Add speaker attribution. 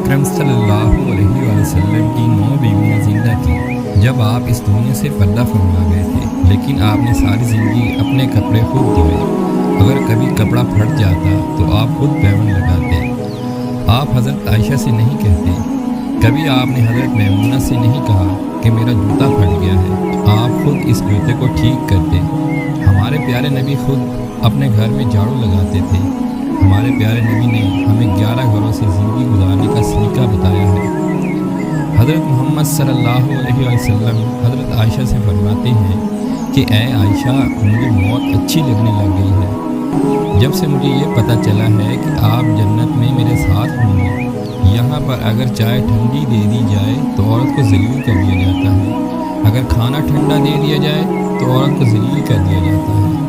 Speaker 1: اکرم صلی اللہ علیہ وسلم کی 9 بیویاں زندہ تھیں جب آپ اس دنیا سے پردہ فرما گئے تھے، لیکن آپ نے ساری زندگی اپنے کپڑے خود دھوئے۔ اگر کبھی کپڑا پھٹ جاتا تو آپ خود پیون لگاتے۔ آپ حضرت عائشہ سے نہیں کہتے، کبھی آپ نے حضرت میمونہ سے نہیں کہا کہ میرا جوتا پھٹ گیا ہے، آپ خود اس جوتے کو ٹھیک کرتے۔ ہمارے پیارے نبی خود اپنے گھر میں جھاڑو لگاتے تھے۔ ہمارے پیارے نبی نے ہمیں 11 گھروں سے زندگی گزارنے کا سلیقہ بتایا ہے۔ حضرت محمد صلی اللہ علیہ وسلم حضرت عائشہ سے فرماتے ہیں کہ اے عائشہ، مجھے موت اچھی لگنے لگ گئی ہے جب سے مجھے یہ پتہ چلا ہے کہ آپ جنت میں میرے ساتھ ہوں گے۔ یہاں پر اگر چائے ٹھنڈی دے دی جائے تو عورت کو ذلیل کر دیا جاتا ہے، اگر کھانا ٹھنڈا دے دیا جائے تو عورت کو ذلیل کر دیا جاتا ہے۔